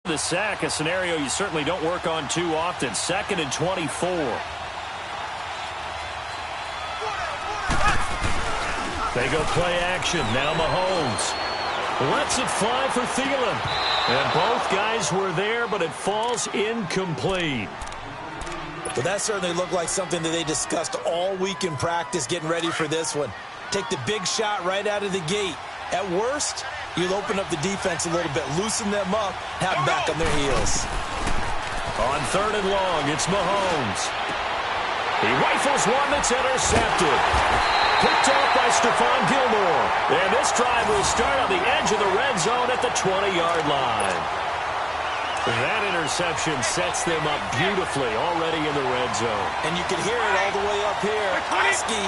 The sack, a scenario you certainly don't work on too often. 2nd and 24. They go play action. Now Mahomes lets it fly for Thielen. And both guys were there, but it falls incomplete. Well, that certainly looked like something that they discussed all week in practice getting ready for this one. Take the big shot right out of the gate. At worst, you'll open up the defense a little bit, loosen them up, have them back on their heels. On 3rd and long, it's Mahomes. He rifles one that's intercepted. Picked off by Stephon Gilmore. And this drive will start on the edge of the red zone at the 20-yard line. That interception sets them up beautifully already in the red zone. And you can hear it all the way up here. Oski,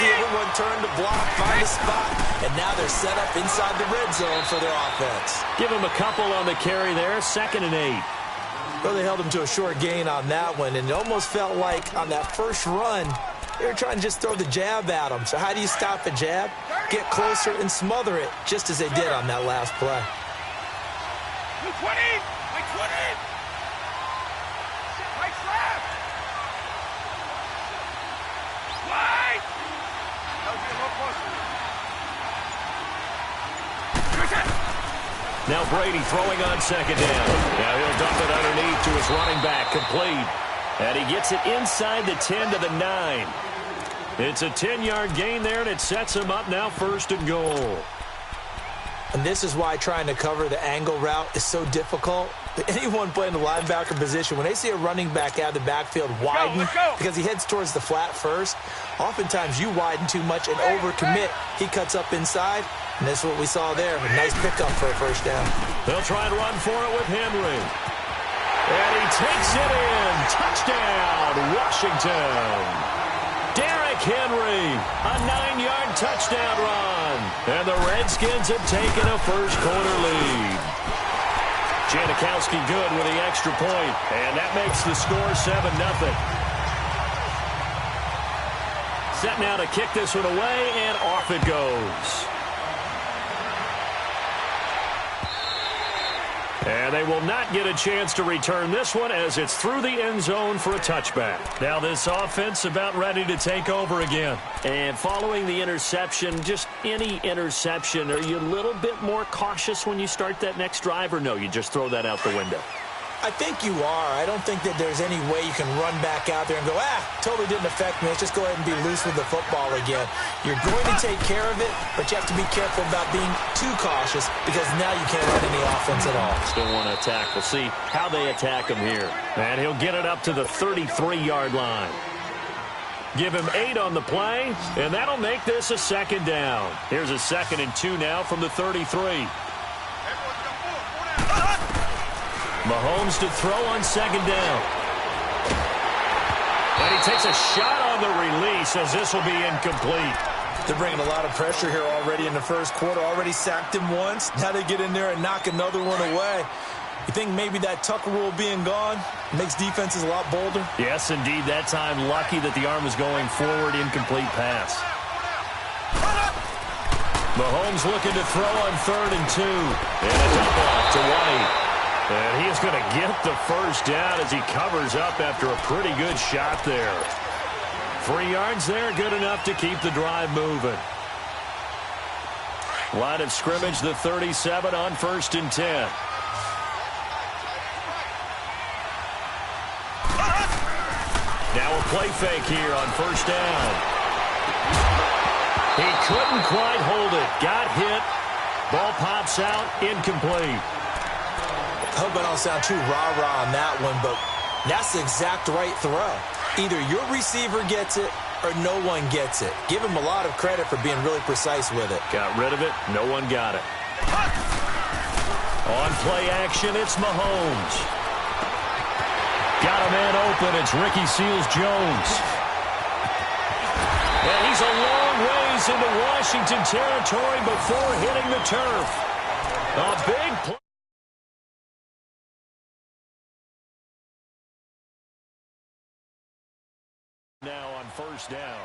everyone turned to block, find a spot, and now they're set up inside the red zone for their offense. Give him a couple on the carry there, 2nd and 8. Well, they held him to a short gain on that one, and it almost felt like on that first run, they were trying to just throw the jab at him. So how do you stop a jab? Get closer and smother it, just as they did on that last play. 20! Now Brady throwing on 2nd down. Now he'll dump it underneath to his running back, complete. And he gets it inside the 10 to the 9. It's a 10-yard gain there, and it sets him up now 1st and goal. And this is why trying to cover the angle route is so difficult. Anyone playing the linebacker position, when they see a running back out of the backfield widen because he heads towards the flat first, oftentimes you widen too much and overcommit. He cuts up inside, and that's what we saw there. A nice pickup for a 1st down. They'll try and run for it with Henry. And he takes it in. Touchdown, Washington. Derrick Henry, a 9-yard touchdown run. And the Redskins have taken a first-quarter lead. Janikowski good with the extra point, and that makes the score 7-0. Set now to kick this one away, and off it goes. And they will not get a chance to return this one as it's through the end zone for a touchback. Now this offense about ready to take over again. And following the interception, just any interception, are you a little bit more cautious when you start that next drive, or no, you just throw that out the window? I think you are. I don't think that there's any way you can run back out there and go, totally didn't affect me. Let's just go ahead and be loose with the football again. You're going to take care of it, but you have to be careful about being too cautious because now you can't run any offense at all. Still want to attack. We'll see how they attack him here. And he'll get it up to the 33-yard line. Give him 8 on the play, and that'll make this a 2nd down. Here's a 2nd and 2 now from the 33. Mahomes to throw on 2nd down. And he takes a shot on the release as this will be incomplete. They're bringing a lot of pressure here already in the first quarter. Already sacked him once. Now they get in there and knock another one away. You think maybe that Tucker rule being gone makes defenses a lot bolder? Yes, indeed. That time lucky that the arm was going forward. Incomplete pass. Mahomes looking to throw on 3rd and 2. And a dump off to White. And he is going to get the first down as he covers up after a pretty good shot there. 3 yards there, good enough to keep the drive moving. Line of scrimmage, the 37 on 1st and 10. Now a play fake here on 1st down. He couldn't quite hold it. Got hit. Ball pops out, incomplete. I hope I don't sound too rah-rah on that one, but that's the exact right throw. Either your receiver gets it or no one gets it. Give him a lot of credit for being really precise with it. Got rid of it. No one got it. On play action, it's Mahomes. Got a man open. It's Ricky Seals-Jones. And he's a long ways into Washington territory before hitting the turf. A big play. Now on 1st down.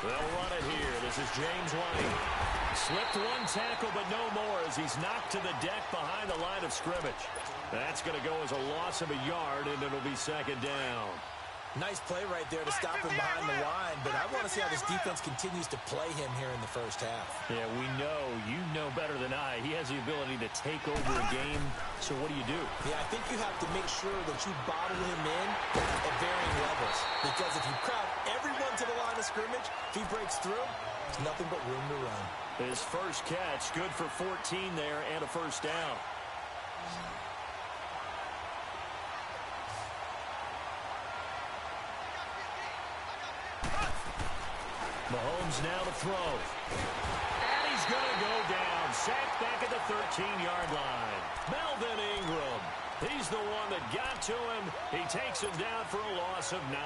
They'll run it here. This is James White. Slipped one tackle, but no more as he's knocked to the deck behind the line of scrimmage. That's going to go as a loss of a yard, and it'll be second down. Nice play right there to stop him behind the line, but I want to see how this defense continues to play him here in the first half. Yeah, we know. You know better than I. He has the ability to take over a game, so what do you do? Yeah, I think you have to make sure that you bottle him in at varying levels, because if you crowd everyone to the line of scrimmage, if he breaks through, there's nothing but room to run. His first catch, good for 14 there and a first down. Mahomes now to throw. And he's going to go down. Sacked back at the 13-yard line. Melvin Ingram. He's the one that got to him. He takes him down for a loss of 9.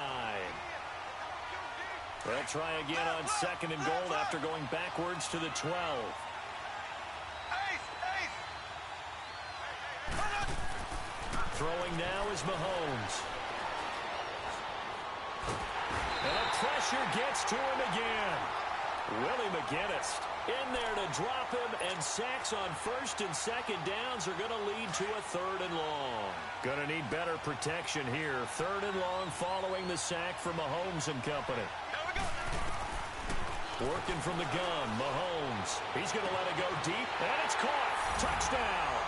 They'll try again on second and goal after going backwards to the 12. Throwing now is Mahomes. And the pressure gets to him again. Willie McGinnis in there to drop him, and sacks on first and second downs are going to lead to a third and long. Going to need better protection here. Third and long following the sack from Mahomes and company. Working from the gun, Mahomes. He's going to let it go deep, and it's caught. Touchdown.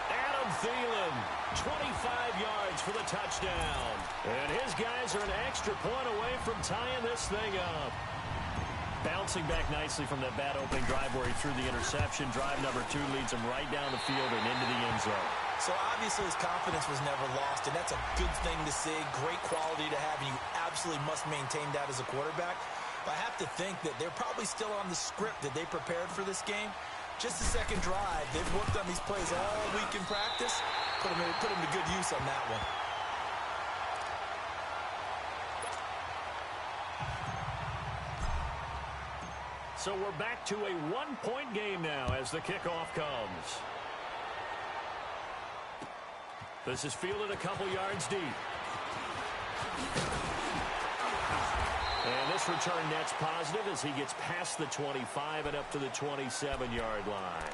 Adam Thielen, 25 yards for the touchdown. And his guys are an extra point away from tying this thing up. Bouncing back nicely from that bad opening drive where he threw the interception. Drive number 2 leads him right down the field and into the end zone. So obviously his confidence was never lost, and that's a good thing to see. Great quality to have, and you absolutely must maintain that as a quarterback. But I have to think that they're probably still on the script that they prepared for this game. Just the second drive. They've worked on these plays all week in practice. Put them to good use on that one. So we're back to a one-point game now as the kickoff comes. This is fielded a couple yards deep. And this return net's positive as he gets past the 25 and up to the 27-yard line.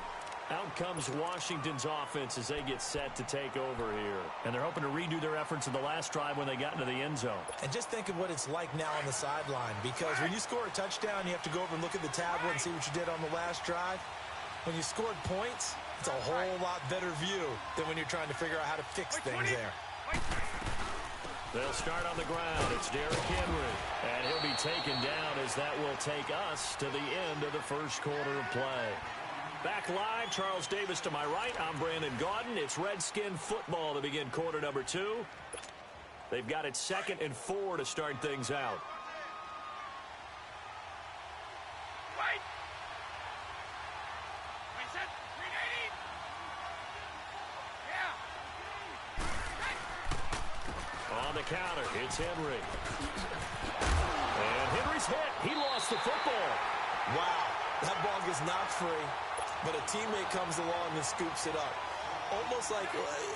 Out comes Washington's offense as they get set to take over here. And they're hoping to redo their efforts in the last drive when they got into the end zone. And just think of what it's like now on the sideline, because when you score a touchdown, you have to go over and look at the tablet and see what you did on the last drive. When you scored points, it's a whole lot better view than when you're trying to figure out how to fix things there. They'll start on the ground. It's Derrick Henry. And he'll be taken down as that will take us to the end of the first quarter of play. Back live, Charles Davis to my right. I'm Brandon Gaudin. It's Redskin football to begin quarter number 2. They've got it 2nd and 4 to start things out. Wait! Wait, set. 380! Yeah! On the counter, it's Henry. And Henry's hit. He lost the football. Wow, that ball gets knocked free, but a teammate comes along and scoops it up.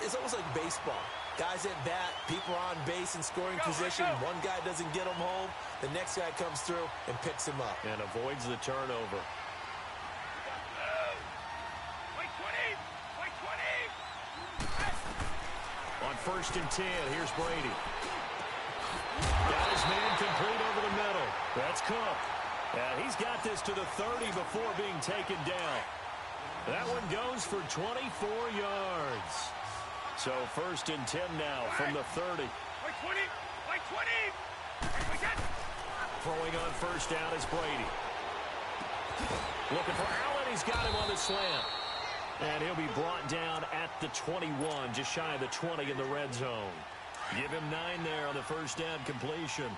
It's almost like baseball. Guys at bat, people are on base in scoring position. One guy doesn't get him home. The next guy comes through and picks him up. And avoids the turnover. Wait, 20! Wait, 20! On 1st and 10, here's Brady. Got his man complete over the middle. That's Cook. And he's got this to the 30 before being taken down. That one goes for 24 yards. So 1st and 10 now from the 30. Wait, 20! Wait, 20! Wait, set! Throwing on 1st down is Brady. Looking for Allen. He's got him on the slant. And he'll be brought down at the 21, just shy of the 20 in the red zone. Give him 9 there on the 1st down completion.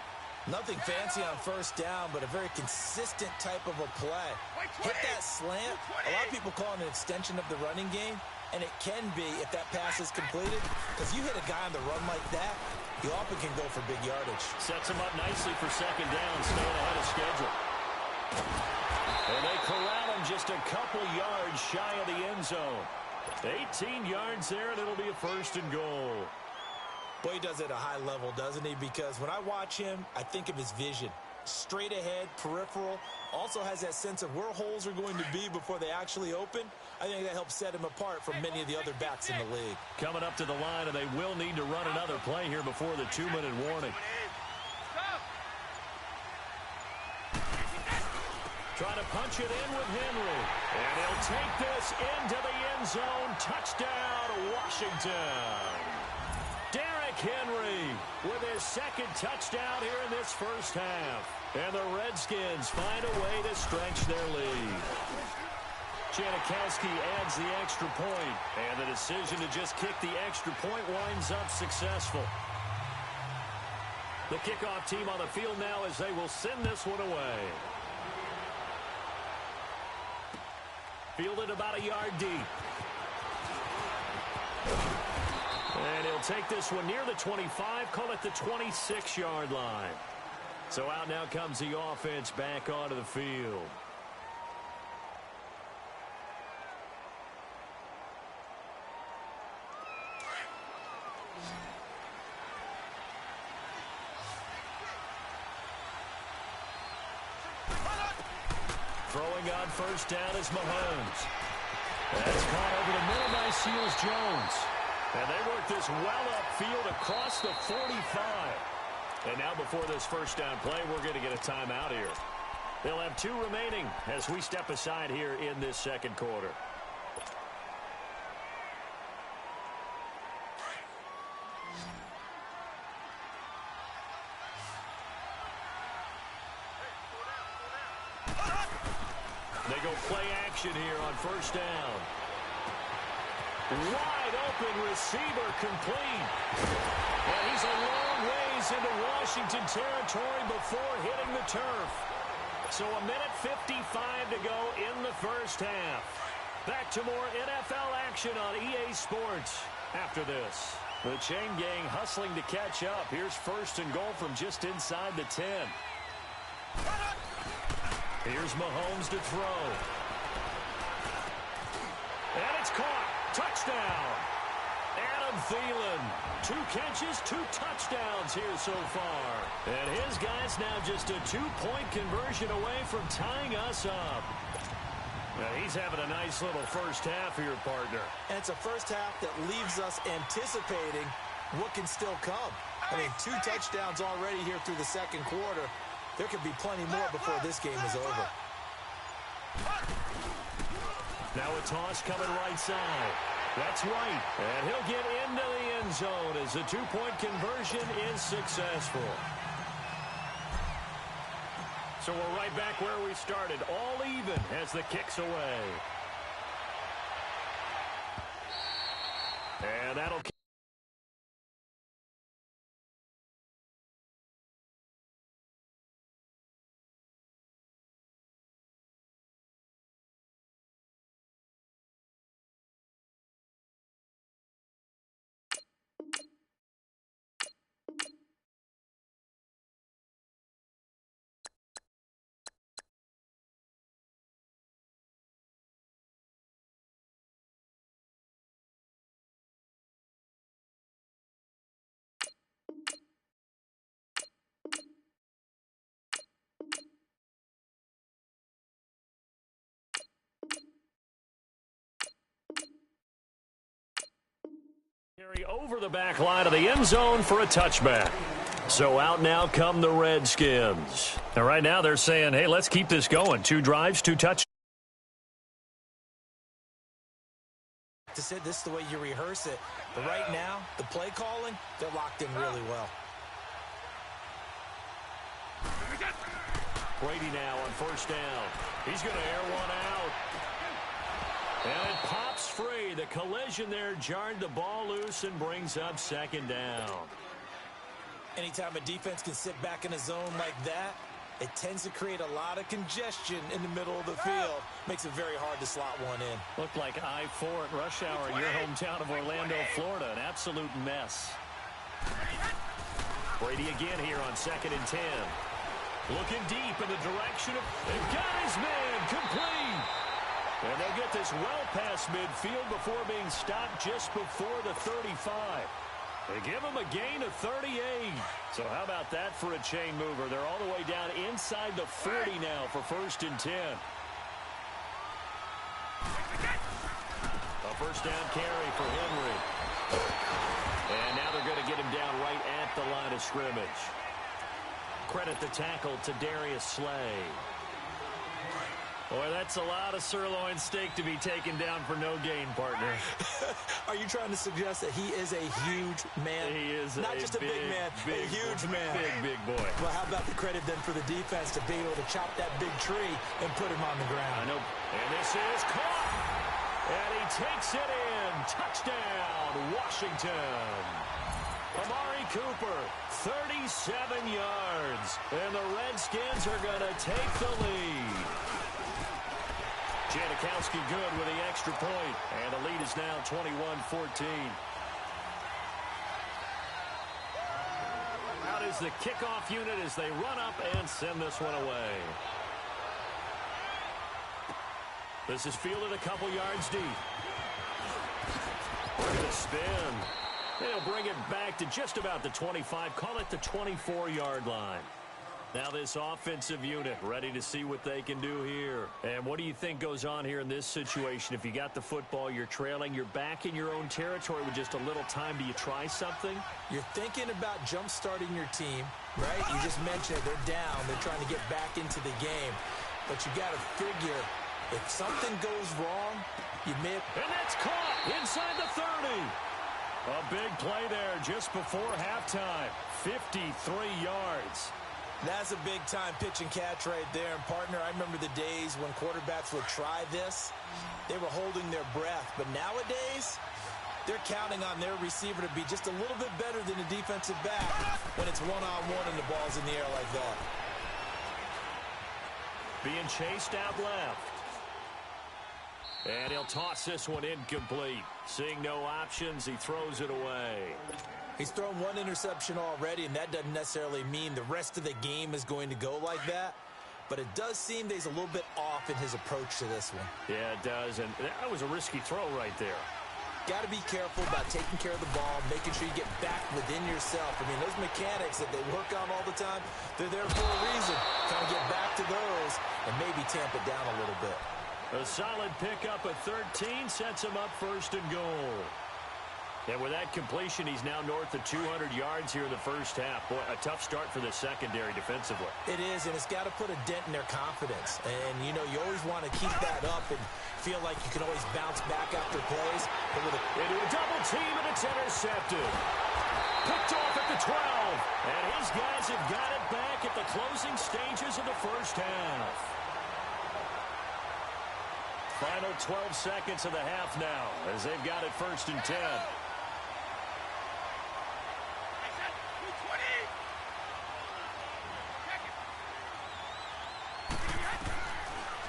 Nothing fancy on 1st down, but a very consistent type of a play. Hit that slant. A lot of people call it an extension of the running game, and it can be if that pass is completed, because you hit a guy on the run like that, you often can go for big yardage. Sets him up nicely for 2nd down, staying ahead of schedule. And they corral him just a couple yards shy of the end zone. 18 yards there, and it'll be a 1st and goal. Boy, he does it at a high level, doesn't he? Because when I watch him, I think of his vision. straight ahead, peripheral. Also has that sense of where holes are going to be before they actually open. I think that helps set him apart from many of the other backs in the league. Coming up to the line, and they will need to run another play here before the 2-minute warning. Trying to punch it in with Henry. And he'll take this into the end zone. Touchdown, Washington. Derrick Henry with his second touchdown here in this first half. And the Redskins find a way to stretch their lead. Janikowski adds the extra point. And the decision to just kick the extra point winds up successful. The kickoff team on the field now as they will send this one away. Fielded about a yard deep. And he'll take this one near the 25, call it the 26-yard line. So out now comes the offense back onto the field. Throwing on first down is Mahomes. That's caught over the middle by Seals-Jones. And they work this well upfield across the 45. And now before this first down play, we're going to get a timeout here. They'll have 2 remaining as we step aside here in this second quarter. They go play action here on first down. Wide open receiver complete. And he's a long ways into Washington territory before hitting the turf. So 1:55 to go in the first half. Back to more NFL action on EA Sports after this. The chain gang hustling to catch up. Here's first and goal from just inside the 10. Here's Mahomes to throw. And it's caught. Touchdown. Adam Thielen. 2 catches, 2 touchdowns here so far. And his guy's now just a 2-point conversion away from tying us up. Now he's having a nice little first half here, partner. And it's a first half that leaves us anticipating what can still come. I mean, 2 touchdowns already here through the second quarter. There could be plenty more before this game is over. Now a toss coming right side. That's right. And he'll get into the end zone as the 2-point conversion is successful. So we're right back where we started. All even as the kick's away. And that'll... Carry over the back line of the end zone for a touchback. So out now come the Redskins. And right now they're saying, hey, let's keep this going. 2 drives, 2 touchdowns. To say this is the way you rehearse it. But right now, the play calling, they're locked in really well. Brady now on first down. He's going to air one out. And it pops free. The collision there jarred the ball loose and brings up second down. Anytime a defense can sit back in a zone like that, it tends to create a lot of congestion in the middle of the field. Makes it very hard to slot one in. Looked like I-4 at rush hour in your hometown of Orlando, Florida. An absolute mess. Brady again here on 2nd and 10. Looking deep in the direction of... They've got his man complete. And they'll get this well past midfield before being stopped just before the 35. They give him a gain of 38. So how about that for a chain mover? They're all the way down inside. inside the 40 now for 1st and 10. A first down carry for Henry. And now they're going to get him down right at the line of scrimmage. Credit the tackle to Darius Slay. Boy, that's a lot of sirloin steak to be taken down for no gain, partner. Are you trying to suggest that he is a huge man? He is not just a big man, a huge man. Big boy. Well, how about the credit then for the defense to be able to chop that big tree and put him on the ground? I know. And this is caught. And he takes it in. Touchdown, Washington. Amari Cooper, 37 yards. And the Redskins are going to take the lead. Janikowski good with the extra point. And the lead is now 21-14. Out is the kickoff unit as they run up and send this one away. This is fielded a couple yards deep. Look at the spin. They'll bring it back to just about the 25. Call it the 24-yard line. Now this offensive unit ready to see what they can do here. And what do you think goes on here in this situation? If you got the football, you're trailing, you're back in your own territory with just a little time. Do you try something? You're thinking about jump-starting your team, right? You just mentioned it. They're down. They're trying to get back into the game. But you got to figure if something goes wrong, you may... And that's caught inside the 30. A big play there just before halftime. 53 yards. That's a big-time pitch and catch right there. And, partner, I remember the days when quarterbacks would try this. They were holding their breath. But nowadays, they're counting on their receiver to be just a little bit better than a defensive back when it's one-on-one and the ball's in the air like that. Being chased out left. And he'll toss this one incomplete. Seeing no options, he throws it away. He's thrown one interception already, and that doesn't necessarily mean the rest of the game is going to go like that. But it does seem that he's a little bit off in his approach to this one. Yeah, it does, and that was a risky throw right there. Got to be careful about taking care of the ball, making sure you get back within yourself. I mean, those mechanics that they work on all the time, they're there for a reason. Kind of get back to those and maybe tamp it down a little bit. A solid pickup at 13 sets him up 1st and goal. And with that completion, he's now north of 200 yards here in the first half. Boy, a tough start for the secondary defensively. It is, and it's got to put a dent in their confidence. And, you know, you always want to keep that up and feel like you can always bounce back after plays. But with into a double team, and it's intercepted. Picked off at the 12. And his guys have got it back at the closing stages of the first half. Final 12 seconds of the half now as they've got it 1st and 10.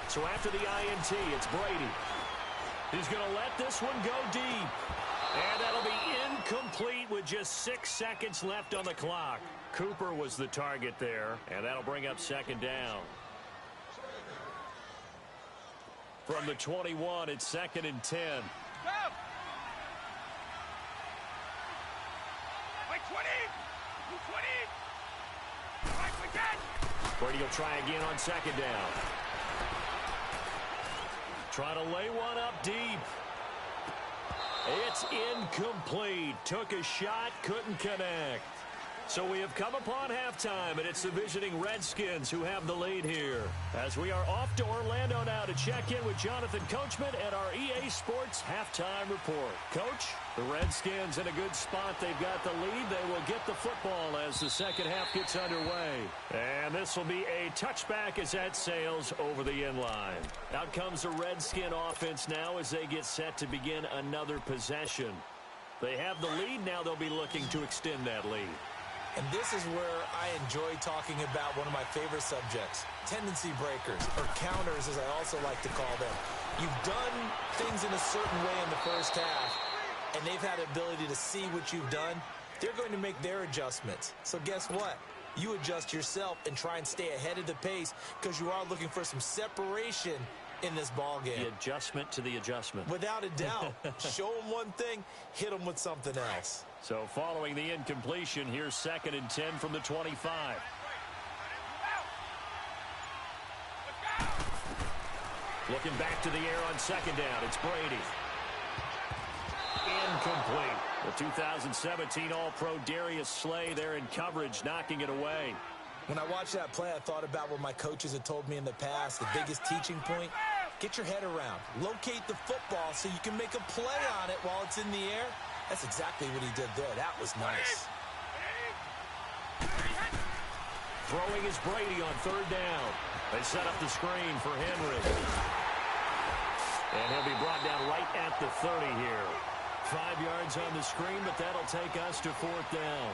So after the INT, it's Brady. He's going to let this one go deep. And that'll be incomplete with just 6 seconds left on the clock. Cooper was the target there, and that'll bring up 2nd down. From the 21, it's 2nd and 10. Go! Like 20! 20! Like again! Brady will try again on 2nd down. Trying to lay one up deep. It's incomplete. Took a shot, couldn't connect. So we have come upon halftime, and it's the visiting Redskins who have the lead here. As we are off to Orlando now to check in with Jonathan Coachman at our EA Sports Halftime Report. Coach, the Redskins in a good spot. They've got the lead. They will get the football as the second half gets underway. And this will be a touchback as that sails over the inline. Out comes the Redskin offense now as they get set to begin another possession. They have the lead. Now they'll be looking to extend that lead. And this is where I enjoy talking about one of my favorite subjects, tendency breakers, or counters as I also like to call them. You've done things in a certain way in the first half, and they've had the ability to see what you've done. They're going to make their adjustments. So guess what? You adjust yourself and try and stay ahead of the pace because you are looking for some separation in this ball game. The adjustment to the adjustment. Without a doubt. Show them one thing, hit them with something else. So following the incompletion, here's 2nd and 10 from the 25. Looking back to the air on second down. It's Brady. Incomplete. The 2017 All-Pro Darius Slay there in coverage, knocking it away. When I watched that play, I thought about what my coaches had told me in the past. The biggest teaching point, get your head around. Locate the football so you can make a play on it while it's in the air. That's exactly what he did there. That was nice. Throwing is Brady on third down. They set up the screen for Henry. And he'll be brought down right at the 30 here. 5 yards on the screen, but that'll take us to fourth down.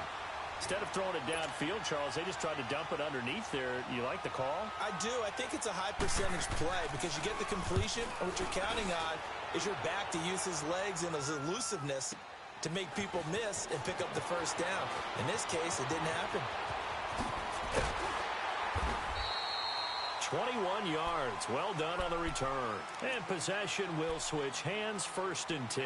Instead of throwing it downfield, Charles, they just tried to dump it underneath there. You like the call? I do. I think it's a high percentage play because you get the completion, and what you're counting on is your back to use his legs and his elusiveness to make people miss and pick up the first down. In this case, it didn't happen. 21 yards. Well done on the return. And possession will switch hands, 1st and 10.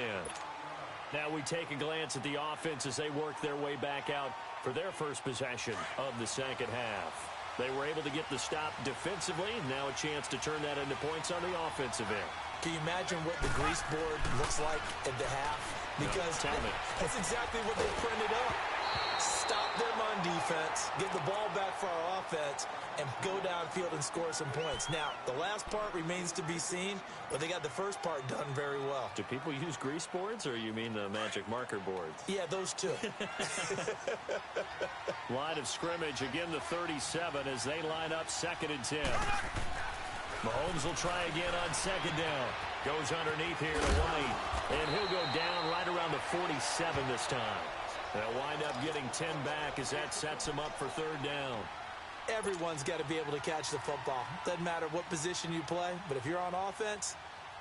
Now we take a glance at the offense as they work their way back out for their first possession of the second half. They were able to get the stop defensively. Now a chance to turn that into points on the offensive end. Can you imagine what the grease board looks like at the half? Because no, tell me. That's exactly what they printed up. Stop them on defense, get the ball back for our offense, and go downfield and score some points. Now, the last part remains to be seen, but they got the first part done very well. Do people use grease boards, or you mean the magic marker boards? Yeah, those two. Line of scrimmage, again the 37 as they line up 2nd and 10. Mahomes will try again on second down. Goes underneath here to White, and he'll go down right around the 47 this time. They'll wind up getting 10 back as that sets them up for third down. Everyone's got to be able to catch the football. Doesn't matter what position you play, but if you're on offense,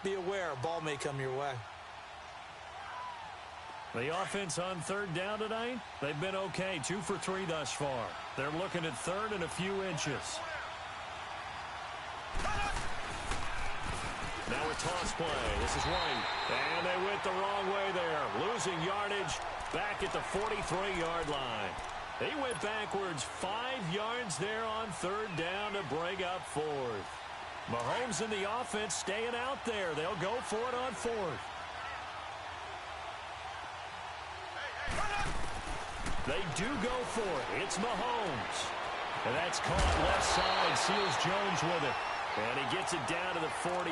be aware a ball may come your way. The offense on third down tonight, they've been okay. 2 for 3 thus far. They're looking at third and a few inches. Now a toss play. This is White. And they went the wrong way there. Losing yardage back at the 43-yard line. He went backwards 5 yards there on third down to bring up fourth. Mahomes and the offense staying out there. They'll go for it on fourth. They do go for it. It's Mahomes. And that's caught left side. Seals Jones with it. And he gets it down to the 48,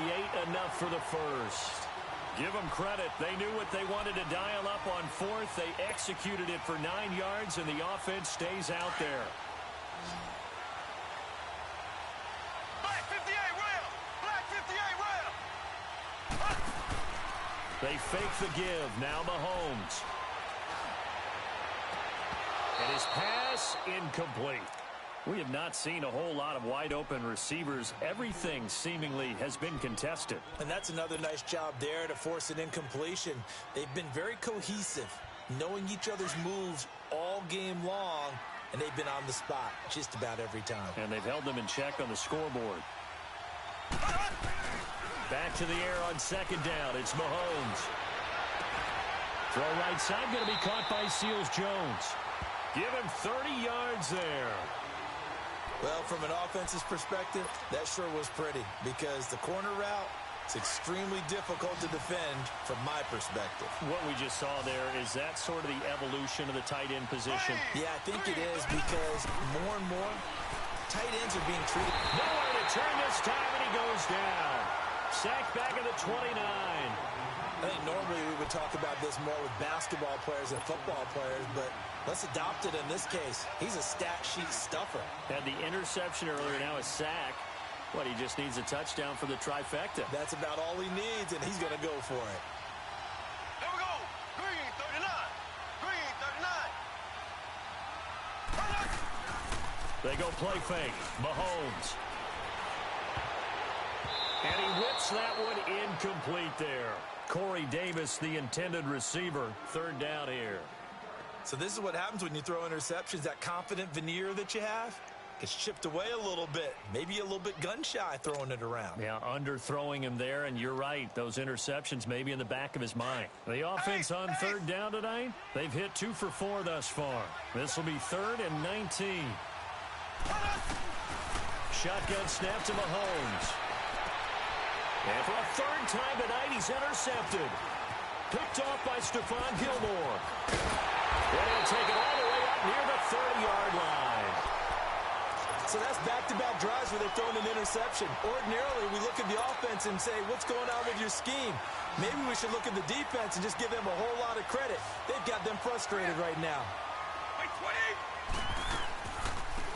enough for the first. Give them credit. They knew what they wanted to dial up on fourth. They executed it for 9 yards, and the offense stays out there. Black 58 rail! Black 58 rail! They fake the give. Now Mahomes. And his pass incomplete. We have not seen a whole lot of wide-open receivers. Everything seemingly has been contested. And that's another nice job there to force an incompletion. They've been very cohesive, knowing each other's moves all game long, and they've been on the spot just about every time. And they've held them in check on the scoreboard. Back to the air on second down. It's Mahomes. Throw right side, going to be caught by Seals Jones. Give him 30 yards there. Well, from an offense's perspective, that sure was pretty because the corner route is extremely difficult to defend from my perspective. What we just saw there, is that sort of the evolution of the tight end position? Yeah, I think it is because more and more tight ends are being treated. Nowhere to turn this time, and he goes down. Sacked back at the 29. I think normally we would talk about this more with basketball players and football players, but let's adopt it in this case. He's a stat sheet stuffer. Had the interception earlier, now a sack. What, he just needs a touchdown for the trifecta. That's about all he needs, and he's going to go for it. There we go! Green 39! Green 39! They go play fake. Mahomes. And he whips that one incomplete there. Corey Davis, the intended receiver. Third down here. So this is what happens when you throw interceptions. That confident veneer that you have gets chipped away a little bit. Maybe a little bit gun-shy throwing it around. Yeah, underthrowing him there, and you're right. Those interceptions may be in the back of his mind. The offense on third down tonight, they've hit 2 for 4 thus far. This will be 3rd and 19. Shotgun snap to Mahomes. And for a third time tonight, he's intercepted. Picked off by Stephon Gilmore. And he'll take it all the way up near the 30-yard line. So that's back-to-back drives where they're throwing an interception. Ordinarily, we look at the offense and say, what's going on with your scheme? Maybe we should look at the defense and just give them a whole lot of credit. They've got them frustrated right now.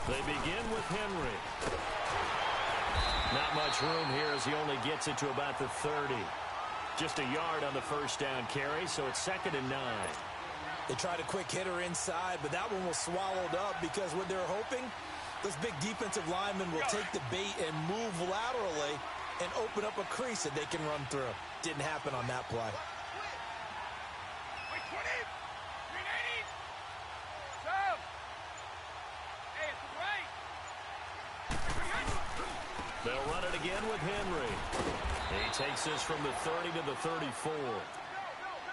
They begin with Henry. Not much room here as he only gets it to about the 30. Just a yard on the first down carry, so it's 2nd and 9. They tried a quick hitter inside, but that one was swallowed up because what they're hoping, those big defensive linemen will take the bait and move laterally and open up a crease that they can run through. Didn't happen on that play. They'll run it again with Henry. He takes this from the 30 to the 34.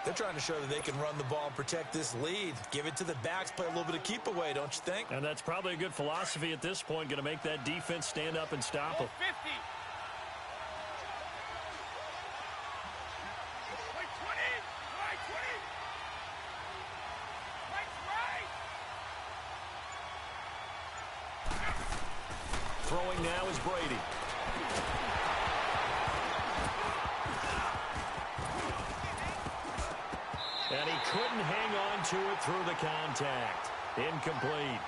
They're trying to show that they can run the ball and protect this lead. Give it to the backs, play a little bit of keep away, don't you think? And that's probably a good philosophy at this point, going to make that defense stand up and stop them. 50. Throwing now is Brady. And he couldn't hang on to it through the contact. Incomplete.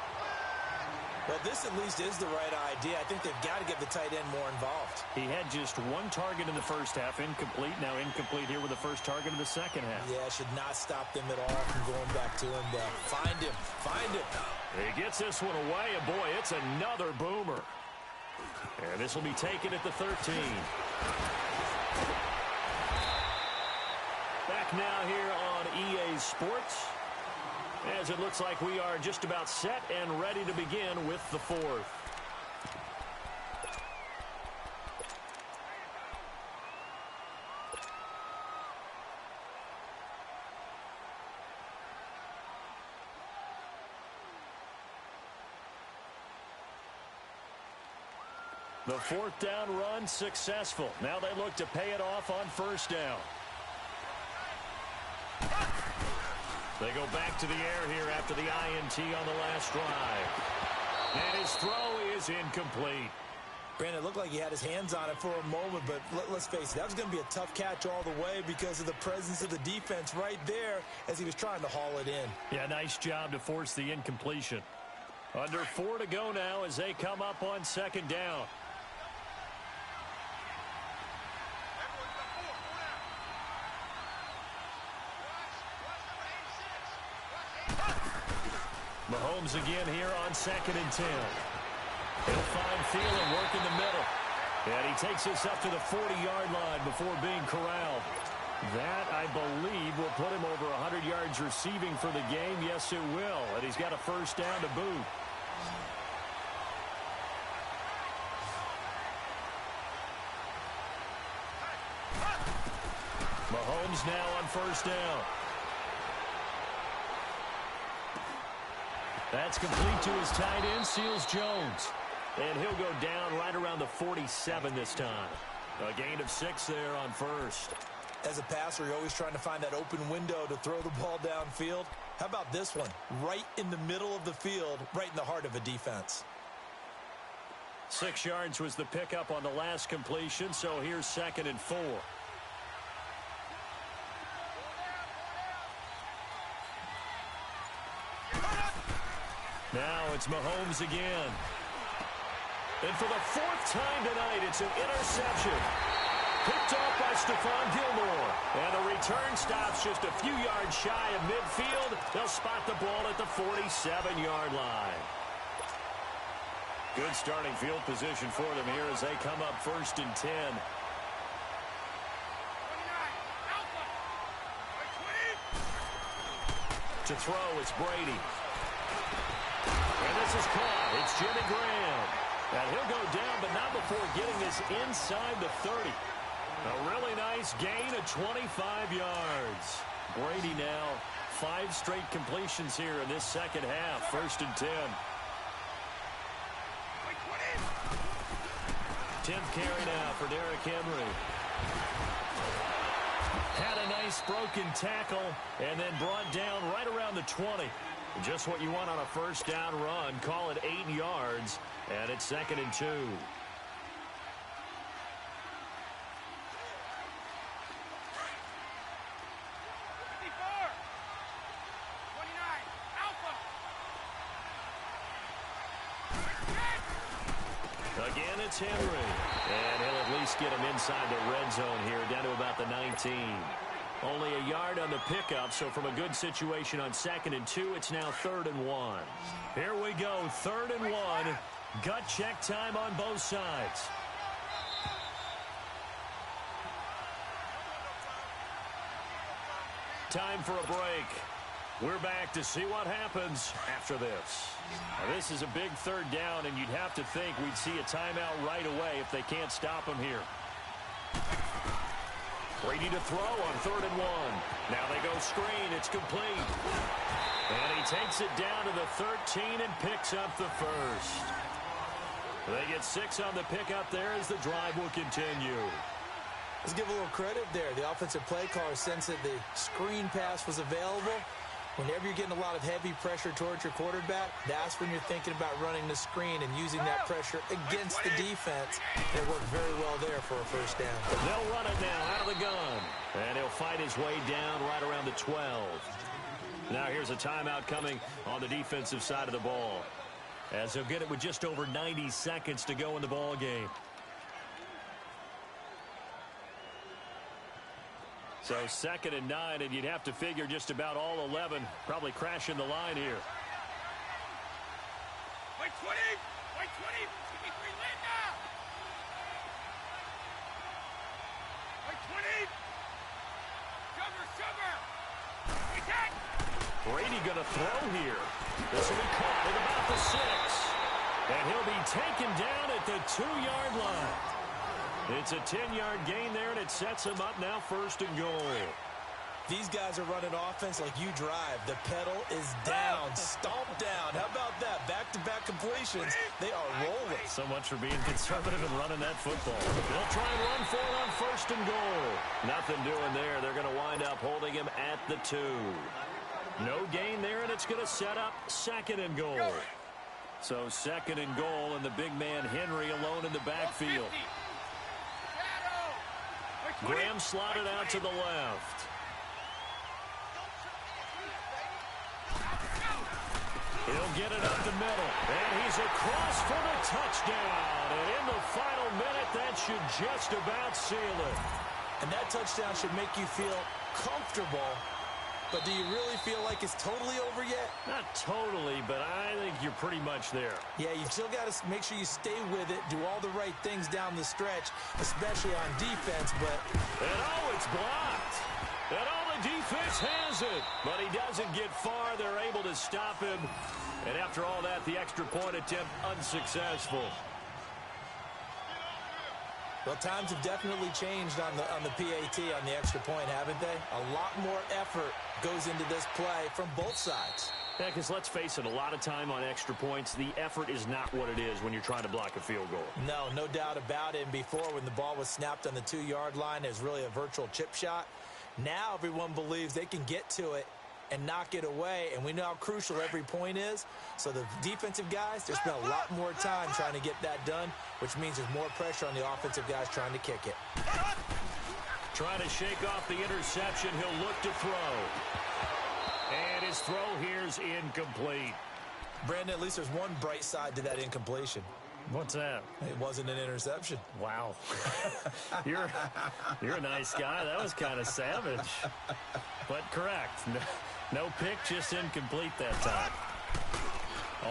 Well, this at least is the right idea. I think they've got to get the tight end more involved. He had just one target in the first half, incomplete. Now incomplete here with the first target in the second half. Yeah, should not stop them at all from going back to him. Find him. Find him. He gets this one away, and boy, it's another boomer. And this will be taken at the 13. Back now here on EA Sports, as it looks like we are just about set and ready to begin with the fourth. The fourth down run successful. Now they look to pay it off on first down. They go back to the air here after the INT on the last drive. And his throw is incomplete. Brandon, it looked like he had his hands on it for a moment, but let's face it, that was going to be a tough catch all the way because of the presence of the defense right there as he was trying to haul it in. Yeah, nice job to force the incompletion. Under 4 to go now as they come up on second down. Mahomes again here on 2nd and 10. He'll find Thielen, work in the middle. And he takes this up to the 40-yard line before being corralled. That, I believe, will put him over 100 yards receiving for the game. Yes, it will. And he's got a first down to boot. Mahomes now on first down. That's complete to his tight end, Seals Jones. And he'll go down right around the 47 this time. A gain of 6 there on first. As a passer, you're always trying to find that open window to throw the ball downfield. How about this one? Right in the middle of the field, right in the heart of a defense. 6 yards was the pickup on the last completion, so here's 2nd and 4. Now it's Mahomes again. And for the 4th time tonight, it's an interception. Picked off by Stephon Gilmore. And the return stops just a few yards shy of midfield. They'll spot the ball at the 47-yard line. Good starting field position for them here as they come up 1st and 10. To throw, it's Brady. And this is caught. It's Jimmy Graham. And he'll go down, but not before getting this inside the 30. A really nice gain of 25 yards. Brady now 5 straight completions here in this second half. 1st and 10. 10th carry now for Derrick Henry. Had a nice broken tackle and then brought down right around the 20. Just what you want on a first down run. Call it 8 yards, and it's 2nd and 2. Again, it's Henry. And he'll at least get him inside the red zone here, down to about the 19. Only a yard on the pickup, so from a good situation on 2nd and 2, it's now 3rd and 1. Here we go, 3rd and 1. Gut check time on both sides. Time for a break. We're back to see what happens after this. Now, this is a big 3rd down, and you'd have to think we'd see a timeout right away if they can't stop him here. Brady to throw on 3rd and 1. Now they go screen. It's complete. And he takes it down to the 13 and picks up the first. They get 6 on the pickup there as the drive will continue. Let's give a little credit there. The offensive play caller sensed that the screen pass was available. Whenever you're getting a lot of heavy pressure towards your quarterback, that's when you're thinking about running the screen and using that pressure against the defense. It worked very well there for a first down. They'll run it now out of the gun. And he'll fight his way down right around the 12. Now here's a timeout coming on the defensive side of the ball, as they'll get it with just over 90 seconds to go in the ball game. So 2nd and 9, and you'd have to figure just about all 11 probably crashing the line here. Wait 20! Wait 20! Give me 3 land now! Wait 20! Sugar! Attack! Brady going to throw here. This will be caught at about the 6. And he'll be taken down at the 2-yard line. It's a 10-yard gain there, and it sets him up now 1st and goal. These guys are running offense like you drive. The pedal is down, stomp down. How about that? Back-to-back completions. They are rolling. So much for being conservative and running that football. They'll try and run for it on 1st and goal. Nothing doing there. They're going to wind up holding him at the 2. No gain there, and it's going to set up 2nd and goal. So 2nd and goal, and the big man Henry alone in the backfield. Graham slotted out to the left. He'll get it up the middle, and he's across for the touchdown. And in the final minute, that should just about seal it. And that touchdown should make you feel comfortable. But do you really feel like it's totally over yet? Not totally, but I think you're pretty much there. Yeah, you still got to make sure you stay with it, do all the right things down the stretch, especially on defense, but... And it's blocked. And the defense has it. But he doesn't get far. They're able to stop him. And after all that, the extra point attempt unsuccessful. Well, times have definitely changed on the PAT, on the extra point, haven't they? A lot more effort goes into this play from both sides. Yeah, because let's face it, a lot of time on extra points, the effort is not what it is when you're trying to block a field goal. No doubt about it. And before, when the ball was snapped on the 2-yard line, it was really a virtual chip shot. Now everyone believes they can get to it and knock it away, and we know how crucial every point is. So the defensive guys, they spend a lot more time trying to get that done, which means there's more pressure on the offensive guys trying to kick it. Trying to shake off the interception. He'll look to throw. And his throw here is incomplete. Brandon, at least there's one bright side to that incompletion. What's that? It wasn't an interception. Wow. You're a nice guy. That was kind of savage. But correct. No pick, just incomplete that time.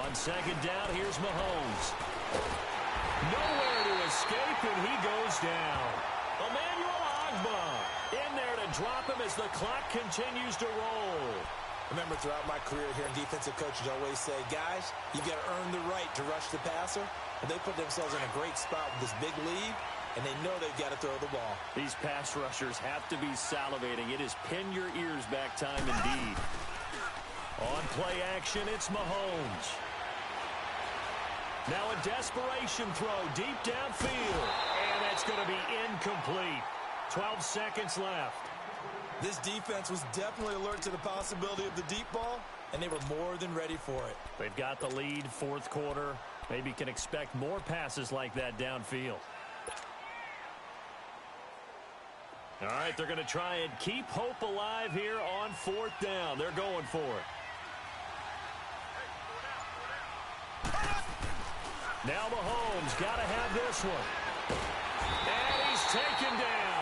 On 2nd down, here's Mahomes. Nowhere to escape, and he goes down. Emmanuel Ogbah in there to drop him as the clock continues to roll. Remember, throughout my career here, defensive coaches always say, guys, you got to earn the right to rush the passer. And they put themselves in a great spot with this big lead, and they know they've got to throw the ball. These pass rushers have to be salivating. It is pin your ears back time indeed. On play action, it's Mahomes. Now a desperation throw deep downfield, and that's going to be incomplete. 12 seconds left. This defense was definitely alert to the possibility of the deep ball, and they were more than ready for it. They've got the lead, fourth quarter. Maybe can expect more passes like that downfield. All right, they're going to try and keep hope alive here on fourth down. They're going for it. Now Mahomes got to have this one. And he's taken down.